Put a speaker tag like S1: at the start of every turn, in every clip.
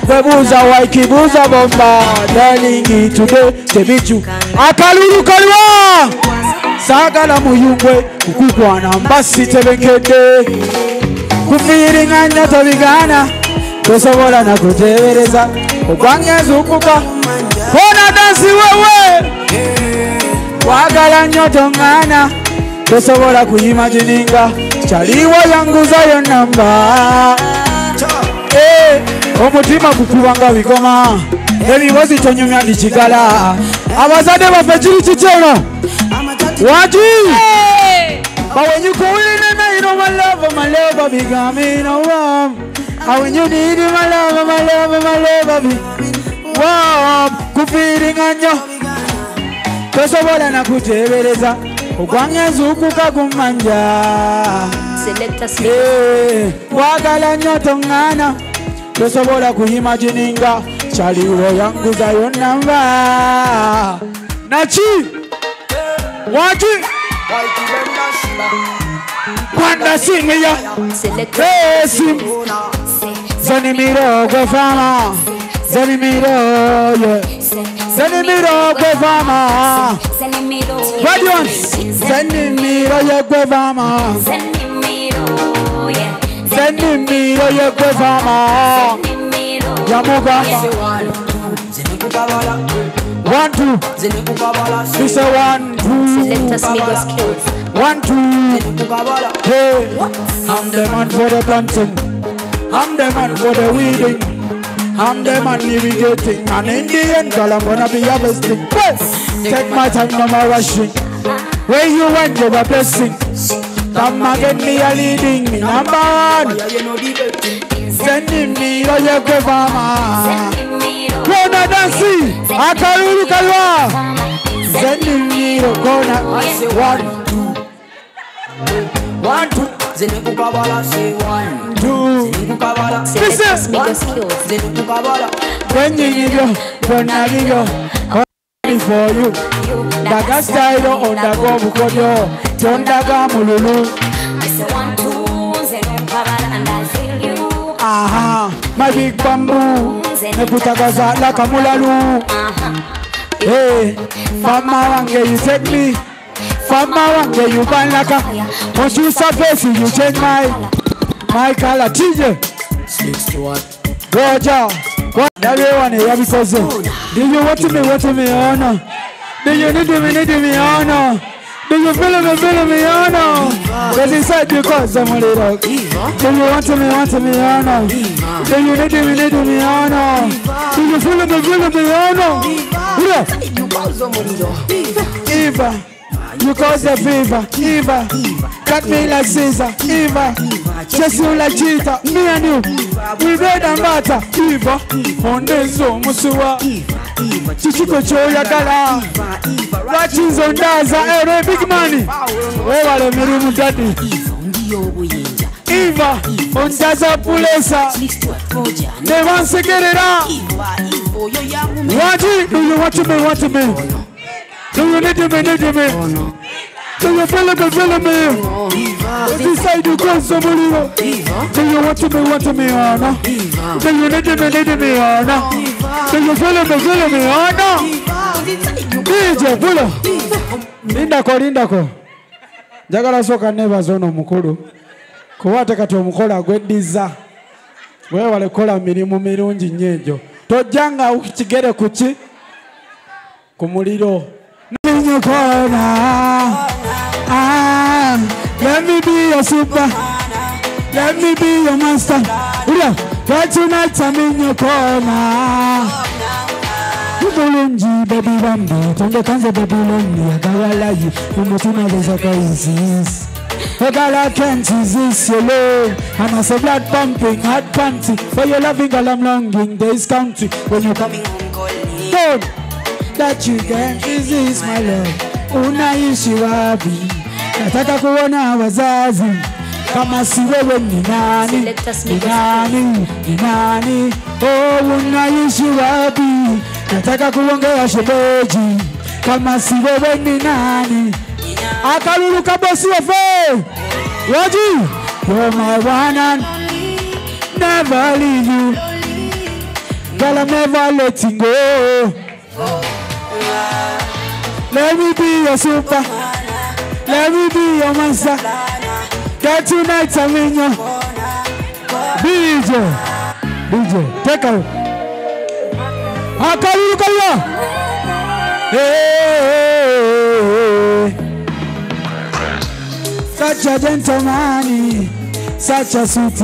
S1: Bebuza waikibuza bomba darling today tebichu akalulu kalwa sagala muyungwe kukukwana mbasi tebekede kufiringanya tobigana tosobola na kutebereza okwangeza ukuka kona dansi wewe wagala nyoto ngana tosobola kuyimagininga chaliwo yanguza yo namba omutima gukubanga bikoma ebibozi tonyumya ndikigala abazadde baffe kiri kikyeno wati but when you call in and you know my love I'll be coming around and when you need my love I'll be wow kufiringanya tosobola na kutebereza okwangeza ukuka kumanja wagala nyoto ngana tosobola kuyimagininga chaliwo yanguza yo namba nachi wati kwanda singiya esim zanimiro kwe fama zanimiro yeah zanimiro kwe fama what you want zanimiro ye kwe fama zanimiro ye kwe fama yamugamba 1 2 we say 1 2 1 2 hey I'm the man for the planting I'm the man for the weeding I'm the man irrigating and in the end girl I'm gonna be harvesting take my time no more rushing where you went you were blessing come again me a leading me number one sending me oh yeah go mama Kona dansi akalulu kalwa sending me oh kona 1 2 1 2 zenukubabala say 1 2 listen when you give your kona video for you daga style on daga bukodio tondaga mululu I say 1 2 zenukubabala and I feel you aha my big bamboo neputagaza la kamulalu hey fama wange you take me fama wange you ban laka once you surface you change my color TJ 6 to 1 Roger what everyone here because do you want me honor do you need me honor do you feel me honor does it say because I'm a little do you want me honor do you need me honor do you feel me honor Eva you cause the fever Eva cut me like Caesar Eva chase you like cheetah me and you we bread and butter Eva ondezo musuwa chichiko choya gala wachizo ndaza ere big money wale mirimu daddy Eva ondaza pulesa they want to get it out Waji do you want me do you need me do you feel me this side you call somebody do you want me or no do you need me or no do you feel me or no DJ pulo lindako jagala soka never zono mukulu kuwate kati omukola gweddiza wewe wale kola mirimu mirungi nyejo tojanga ukigere kuki kumuliro let me be your super let me be your master right tonight I'm in your corner Bulunji baby bambi tonde kanze baby lonely agawala you umutima leza kaisis Ogala can't resist your love and I say blood pumping hard panty for your loving girl I'm longing there is country when you coming home calling don't that you can't resist my love unaishi wapi nataka kuona wazazi kama si wewe ni nani oh unaishi wapi nataka kuongea shebeji kama si wewe ni nani akalulu kabosi wafe Waji you're my one and never leave you Girl, I'm never letting go. Let me be your super. Let me be your master. Girl, tonight I'm in your DJ, take out. Come here. Hey, such a gentleman, such a sweet.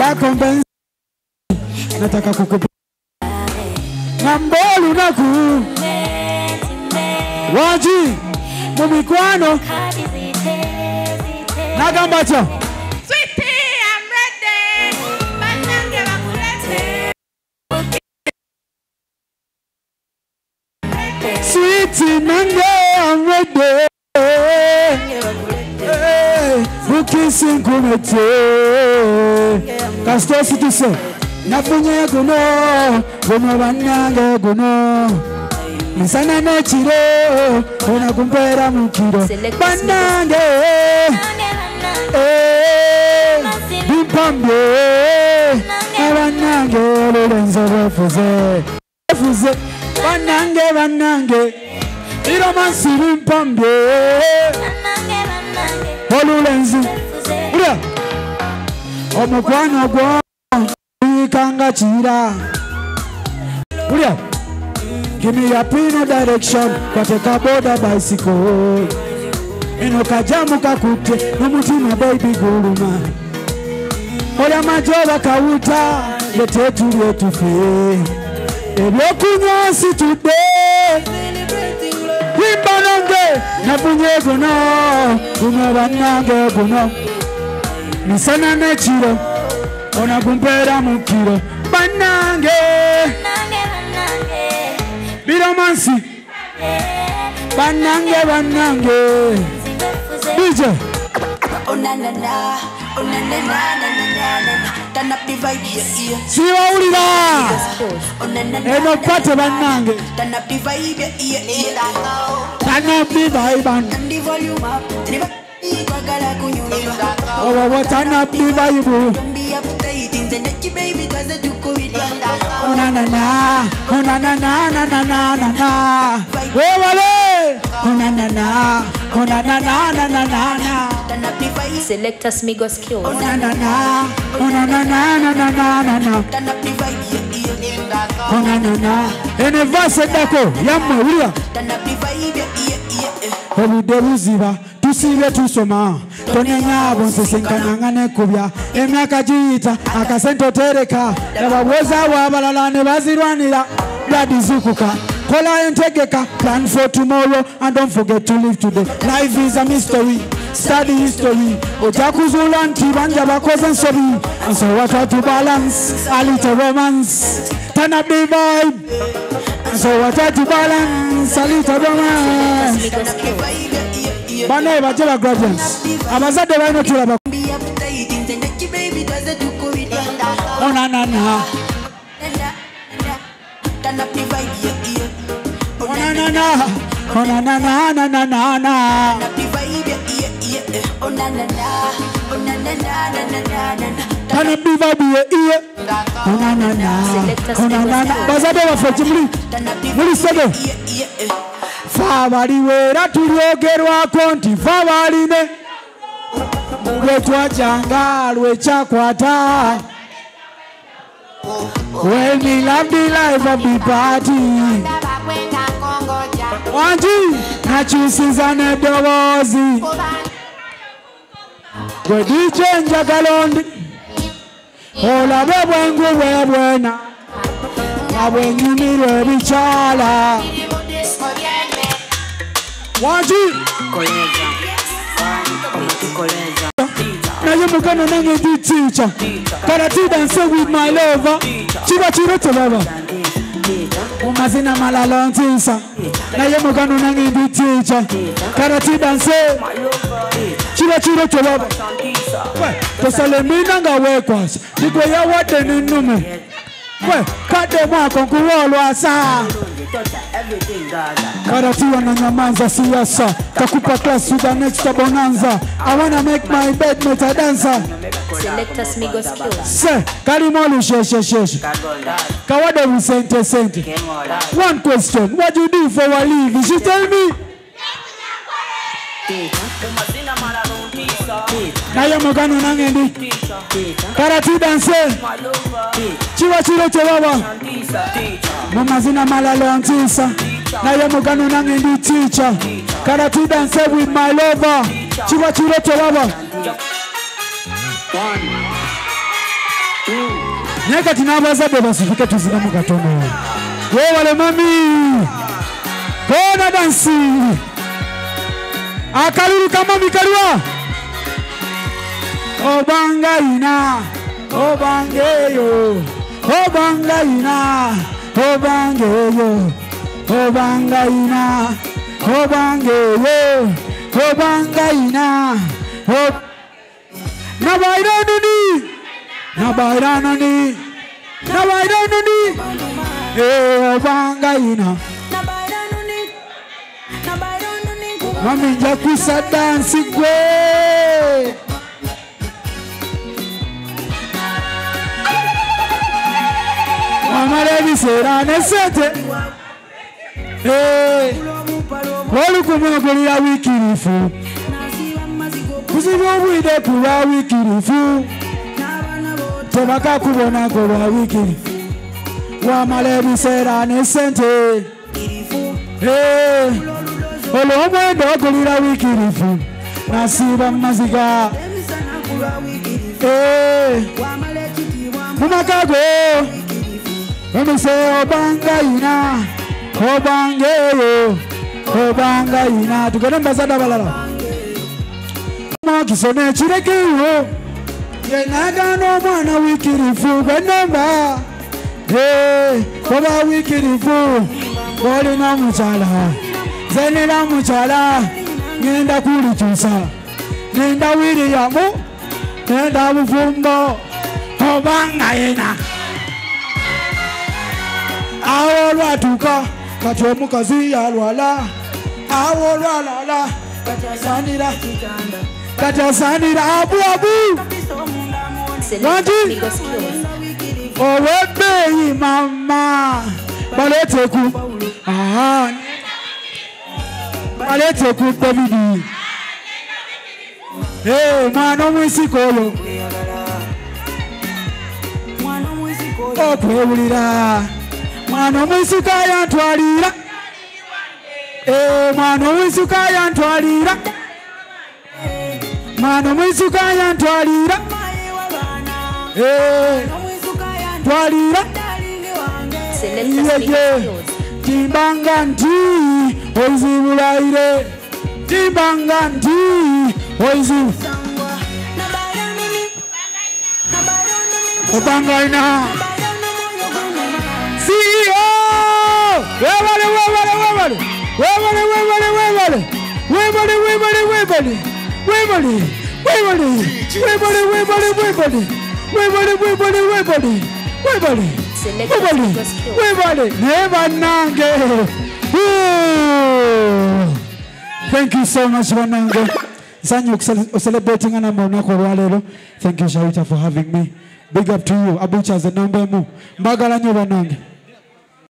S1: La compensa. Nataka kukupa. Ngambolu naku. Waji, mumikwano. Nagambacho. Sweetie, Nange, I'm ready. Kissing kumete. Kastosi to say. Nafunye guno. Guno banyange guno. Misana nechiro. Una kumpera mukiro. Banyange. Bimpambe. Banyange. Lorenzo refuze. Refuze. Banyange. Iromansi bimpambe. Olulenzi. Ura. Omukwano gwo. Ikanga chira. Ura. Give me a pino direction. Kateka boda bicycle. Eno kajamu kakute. Numutima baby guruma. Oya majoba kawuta. Lete tulye tufe. Ebyokunywa si today. Banange, nafunye guno, guno banange guno. Misana nechiro, ona kumpera mukiro. Banange, biromansi. Banange. DJ. Turn up the vibe, yeah. See what we are. No party banange. Turn up the vibe, yeah. Turn up the vibe and the volume up. Oh, what turn up the vibe? Be uptight in the neck, baby, cause the duke with you. Oh na na na. Oh na na na na na na na. Oh wale. Oh na na na. Oh na na na na na na.
S2: Selector Smigos Skills.
S1: Oh na na na. Oh na na na na na na na. Oh na na na. Ene vase dako. Yamma ulia. Oludebuziba. Tusibe tusoma. Tonenya bonse senkanangane kubya. Emyaka jiyita. Akasento tereka. Yabawoza wabalala ne bazirwanira. Bloody zukuka. Kola entegeka. Plan for tomorrow and don't forget to live today. Life is a mystery. Study history. Ojakuzula nti banja bakoze nsobi. And so what to balance? A little romance. Turn up the vibe. And so what to balance? A little romance. Bane bajeba graduates. Abazade baino tulaba. Oh na na na. Turn up the vibe, yeah. Oh na na na. Oh na na na na na na na. Turn up the vibe, yeah. Oh na na na. Oh na na na na na na. Turn up the vibe, yeah. Oh na na na. Oh na na na. Bazade wa fojimli. Muri sege. Fabari wera tulyogerwa konti fabari ne. Lwetwa janga lwecha kwata. When we love the life of the party. Wanji, nachusiza nedowozi. Gwe DJ njagalondi. Ola bebwengu webwena. Abwenyumirwe bichala. Wanji. Now you mugano nange di teacher. Karate dance with my lover. Chiba chirote baba. Umazina malalo ntisa. Now you mugano nange di teacher. Karate dance. Chiba chirote baba. Tosale minanga wekwas. Dikwe ya wade ninume. Kade mwa konkuwolo asa. Karati wananyamanza siasa. Takupa class to the next bonanza. I wanna make my bed meta dancer.
S2: Selector Smigos Skills.
S1: Se, kalimolu sheshe. Kawada sente. One question, what do you do for a living? She tell me. Naya Mogano nangendi. Karati dance. Chiwa chirote wawa. Mama zina malalo antisa. Naya Mogano nangendi teacher. Karati dance with my lover. Chiwa chirote wawa. Nyaka tinabaza beba sifike tuzina mugatono. Wale mami. Kona dansi. Akaluru kama mikarua. Obangaina. Obangeyo. Obangaina. Obangeyo. Obangaina. Obangeyo. Obangaina. Nabairanuni. Nabairanuni. Nabairanuni. Obangaina. Mami jakusa dansi kwe. Mama levi serane sete. Olu kumugulira wikirifu. Kuzibu mwide kuwa wikirifu. Tebaka kubona kuwa wikirifu. Mama levi serane sete. Olo mwendo kulira wikirifu. Nasiba maziga. Mumakago. Omise obangaina. Obangeyo. Obangaina. Tukone mbazada balala. Mwakisone chirekiyo. Yenagano mwana wikirifu. Benemba. Koba wikirifu. Koli na mchala. Zenila mchala. Nenda kulichusa. Nenda Williamu. Nenda Bufumbo. Obangaina. Awo lwatuka. Kati omukazi yalwala. Awo lwalala. Kati asanira abu.
S2: Selector Smigos Skills.
S1: Owebeyi mama. Baleteku. Baleteku Davidi. Mwana mwisikolo. Okwewulira. Mwana mwisika yantwalira. Mwana mwisika yantwalira. Mwana mwisika yantwalira. Twalira.
S2: Selector Smigos Skills.
S1: Timbanganti Oizibulaire. Timbanganti Oizib. Obangaina. CEO. Webale. Never nange. Thank you so much, Wanango. Celebrating an amount. Thank you, Sharita, for having me. Big up to you. Abucha as a number. Mbagala nyo Wanange.